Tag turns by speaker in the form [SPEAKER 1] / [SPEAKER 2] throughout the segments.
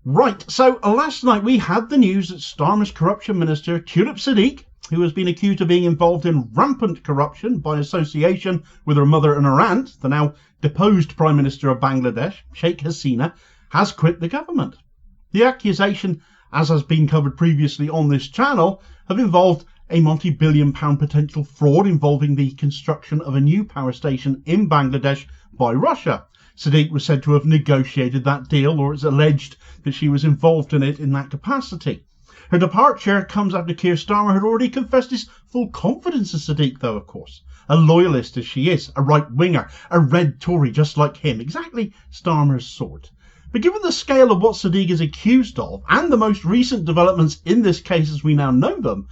[SPEAKER 1] Right, so last night we had the news that Starmer's corruption minister, Tulip Siddiq, who has been accused of being involved in rampant corruption by association with her mother and her aunt, the now deposed Prime Minister of Bangladesh, Sheikh Hasina, has quit the government. The accusation, as has been covered previously on this channel, have involved a multi-billion pound potential fraud involving the construction of a new power station in Bangladesh by Russia. Sidiq was said to have negotiated that deal, or it's alleged that she was involved in it in that capacity. Her departure comes after Keir Starmer had already confessed his full confidence in Sidiq, though, of course. A loyalist as she is, a right-winger, a red Tory just like him, exactly Starmer's sort. But given the scale of what Sidiq is accused of, and the most recent developments in this case as we now know them,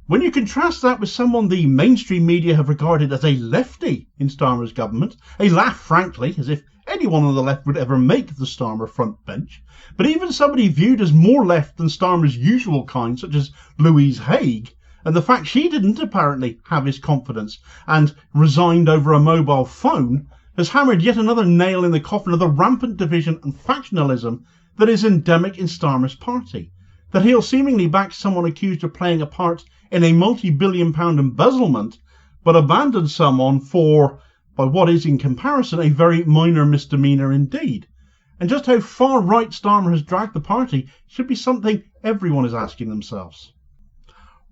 [SPEAKER 1] when you contrast that with someone the mainstream media have regarded as a lefty in Starmer's government, a laugh, frankly, as if anyone on the left would ever make the Starmer front bench, but even somebody viewed as more left than Starmer's usual kind, such as Louise Haigh, and the fact she didn't apparently have his confidence and resigned over a mobile phone, has hammered yet another nail in the coffin of the rampant division and factionalism that is endemic in Starmer's party. That he'll seemingly back someone accused of playing a part in a multi-billion pound embezzlement, but abandon someone for, by what is in comparison, a very minor misdemeanour indeed. And just how far right Starmer has dragged the party should be something everyone is asking themselves.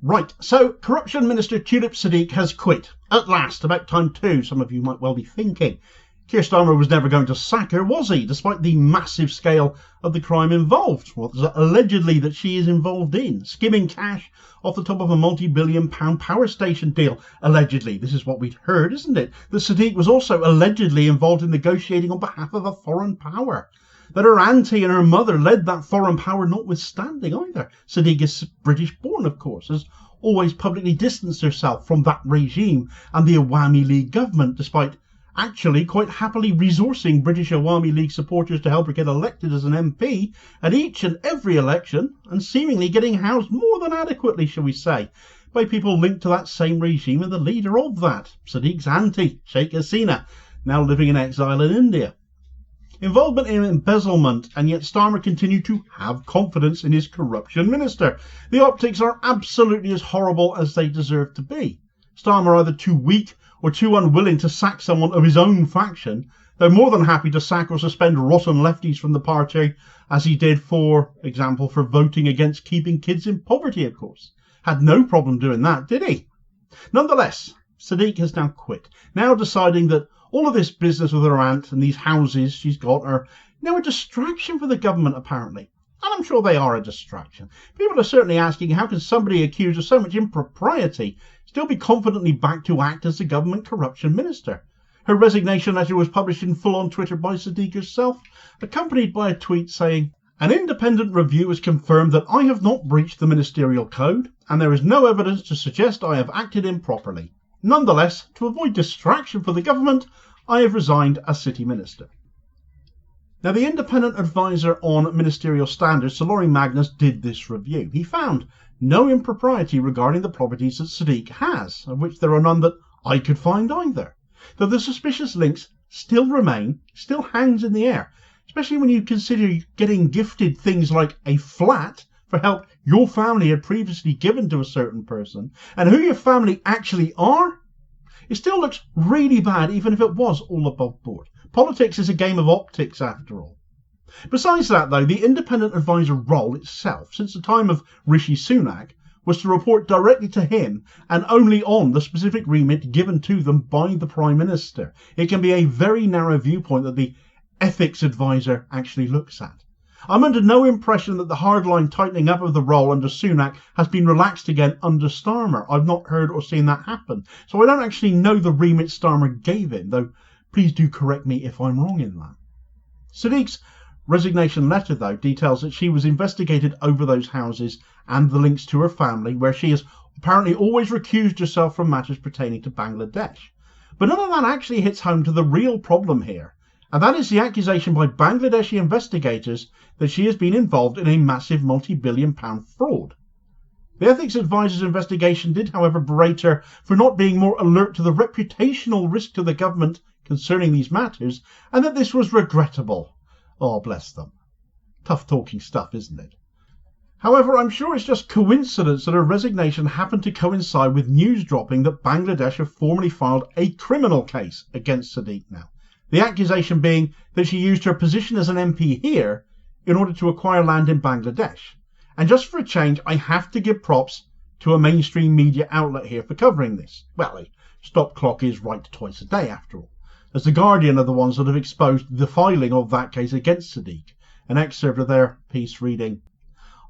[SPEAKER 1] Right, so Corruption Minister Tulip Siddiq has quit. At last, about time too, some of you might well be thinking. Keir Starmer was never going to sack her, was he, despite the massive scale of the crime involved, what is allegedly that she is involved in, skimming cash off the top of a multi-billion pound power station deal. Allegedly, this is what we'd heard, isn't it? That Sidiq was also allegedly involved in negotiating on behalf of a foreign power. That her auntie and her mother led that foreign power notwithstanding either. Sidiq is British born, of course, has always publicly distanced herself from that regime and the Awami League government, despite actually quite happily resourcing British Awami League supporters to help her get elected as an MP at each and every election, and seemingly getting housed more than adequately, shall we say, by people linked to that same regime and the leader of that, Sidiq's auntie, Sheikh Hasina, now living in exile in India. Involvement in embezzlement, and yet Starmer continued to have confidence in his corruption minister. The optics are absolutely as horrible as they deserve to be. Starmer either too weak or too unwilling to sack someone of his own faction, though more than happy to sack or suspend rotten lefties from the party, as he did, for example, for voting against keeping kids in poverty, of course. Had no problem doing that, did he? Nonetheless, Sidiq has now quit, now deciding that all of this business with her aunt and these houses she's got are now a distraction for the government, apparently. And I'm sure they are a distraction. People are certainly asking, how can somebody accused of so much impropriety still be confidently backed to act as the government corruption minister? Her resignation letter was published in full on Twitter by Sidiq herself, accompanied by a tweet saying, "An independent review has confirmed that I have not breached the ministerial code, and there is no evidence to suggest I have acted improperly. Nonetheless, to avoid distraction for the government, I have resigned as city minister." Now, the independent advisor on ministerial standards, Sir Laurie Magnus, did this review. He found no impropriety regarding the properties that Sidiq has, of which there are none that I could find either. Though the suspicious links still remain, still hangs in the air, especially when you consider getting gifted things like a flat for help your family had previously given to a certain person, and who your family actually are. It still looks really bad, even if it was all above board. Politics is a game of optics, after all. Besides that, though, the independent advisor role itself, since the time of Rishi Sunak, was to report directly to him and only on the specific remit given to them by the Prime Minister. It can be a very narrow viewpoint that the ethics advisor actually looks at. I'm under no impression that the hardline tightening up of the role under Sunak has been relaxed again under Starmer. I've not heard or seen that happen, so I don't actually know the remit Starmer gave him, though please do correct me if I'm wrong in that. Sidiq's resignation letter, though, details that she was investigated over those houses and the links to her family, where she has apparently always recused herself from matters pertaining to Bangladesh. But none of that actually hits home to the real problem here, and that is the accusation by Bangladeshi investigators that she has been involved in a massive multi-billion pound fraud. The ethics advisor's investigation did, however, berate her for not being more alert to the reputational risk to the government concerning these matters, and that this was regrettable. Oh, bless them. Tough talking stuff, isn't it? However, I'm sure it's just coincidence that her resignation happened to coincide with news dropping that Bangladesh have formally filed a criminal case against Siddiq now. The accusation being that she used her position as an MP here in order to acquire land in Bangladesh. And just for a change, I have to give props to a mainstream media outlet here for covering this. Well, a stop clock is right twice a day after all, as the Guardian are the ones that have exposed the filing of that case against Siddiq. An excerpt of their piece reading: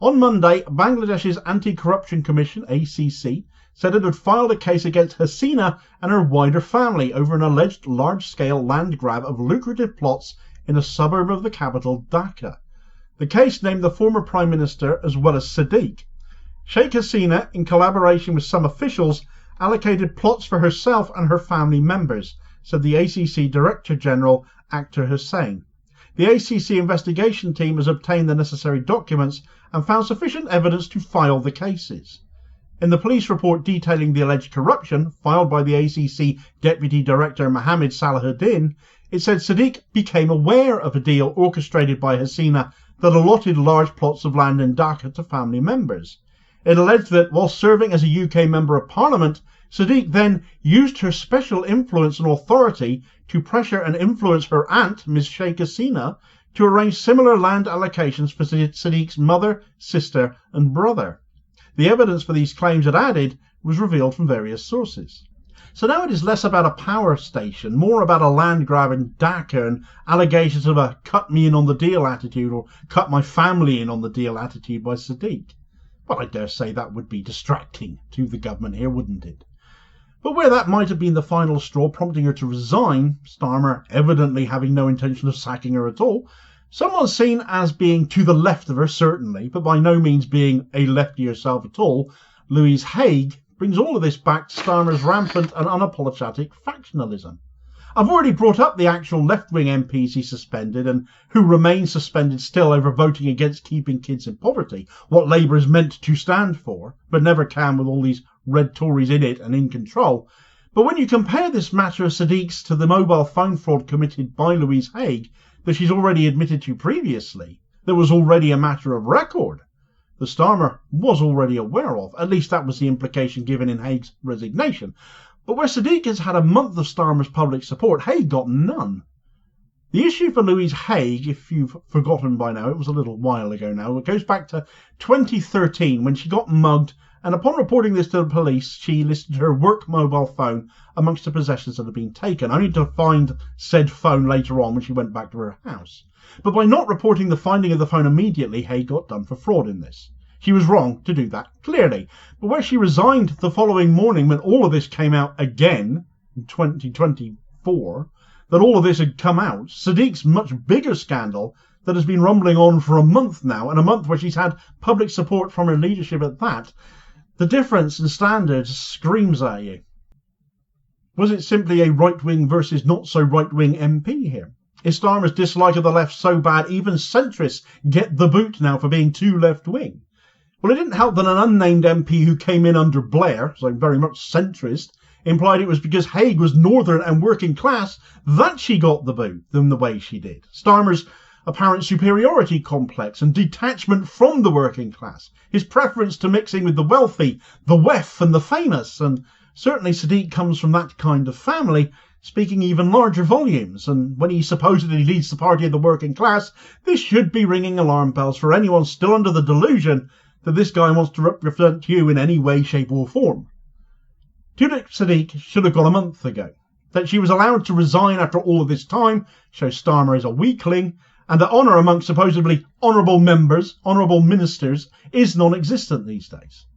[SPEAKER 1] on Monday, Bangladesh's Anti-Corruption Commission, ACC, said it had filed a case against Hasina and her wider family over an alleged large-scale land grab of lucrative plots in a suburb of the capital, Dhaka. The case named the former Prime Minister as well as Sidiq. Sheikh Hasina, in collaboration with some officials, allocated plots for herself and her family members, said the ACC Director General, Akhtar Hussain. The ACC investigation team has obtained the necessary documents and found sufficient evidence to file the cases. In the police report detailing the alleged corruption, filed by the ACC Deputy Director Mohammed Salahuddin, it said Sidiq became aware of a deal orchestrated by Hasina that allotted large plots of land in Dhaka to family members. It alleged that, while serving as a UK Member of Parliament, Sidiq then used her special influence and authority to pressure and influence her aunt, Ms. Sheikh Hasina, to arrange similar land allocations for Siddiq's mother, sister and brother. The evidence for these claims, it added, was revealed from various sources. So now it is less about a power station, more about a land grab in Dhaka and allegations of a cut me in on the deal attitude or cut my family in on the deal attitude by Sidiq. Well, I dare say that would be distracting to the government here, wouldn't it? But where that might have been the final straw prompting her to resign, Starmer evidently having no intention of sacking her at all, someone seen as being to the left of her certainly, but by no means being a lefty herself at all, Louise Haigh, brings all of this back to Starmer's rampant and unapologetic factionalism. I've already brought up the actual left-wing MPs he suspended and who remain suspended still over voting against keeping kids in poverty, what Labour is meant to stand for, but never can with all these red Tories in it and in control. But when you compare this matter of Sidiq's to the mobile phone fraud committed by Louise Haigh that she's already admitted to previously, there was already a matter of record that Starmer was already aware of. At least that was the implication given in Haigh's resignation. But where Sidiq has had a month of Starmer's public support, Haigh got none. The issue for Louise Haigh, if you've forgotten by now, it was a little while ago now, it goes back to 2013 when she got mugged, and upon reporting this to the police, she listed her work mobile phone amongst the possessions that had been taken, only to find said phone later on when she went back to her house. But by not reporting the finding of the phone immediately, Haigh got done for fraud in this. She was wrong to do that, clearly. But where she resigned the following morning when all of this came out again, in 2024, that all of this had come out, Sidiq's much bigger scandal that has been rumbling on for a month now, and a month where she's had public support from her leadership at that, the difference in standards screams at you. Was it simply a right-wing versus not-so-right-wing MP here? Is Starmer's dislike of the left so bad even centrists get the boot now for being too left-wing? Well, it didn't help that an unnamed MP who came in under Blair, so very much centrist, implied it was because Haigh was northern and working class that she got the boot than the way she did. Starmer's apparent superiority complex and detachment from the working class, his preference to mixing with the wealthy, the wealth and the famous, and certainly Sidiq comes from that kind of family, speaking even larger volumes, and when he supposedly leads the party of the working class, this should be ringing alarm bells for anyone still under the delusion that this guy wants to represent you in any way, shape or form. Tulip Siddiq should have gone a month ago. That she was allowed to resign after all of this time shows Starmer is a weakling, and that honour among supposedly honourable members, honourable ministers, is non-existent these days.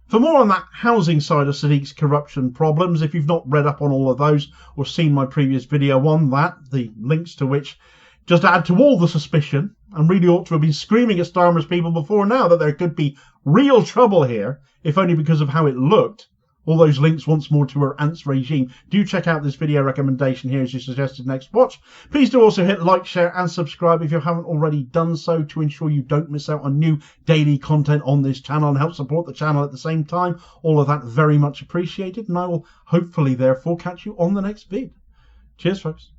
[SPEAKER 1] For more on that housing side of Siddiq's corruption problems, if you've not read up on all of those or seen my previous video on that, the links to which just add to all the suspicion, and really ought to have been screaming at Starmer's people before now that there could be real trouble here, if only because of how it looked. All those links once more to her aunt's regime. Do check out this video recommendation here as your suggested next watch. Please do also hit like, share and subscribe if you haven't already done so to ensure you don't miss out on new daily content on this channel and help support the channel at the same time. All of that very much appreciated, and I will hopefully therefore catch you on the next vid. Cheers folks.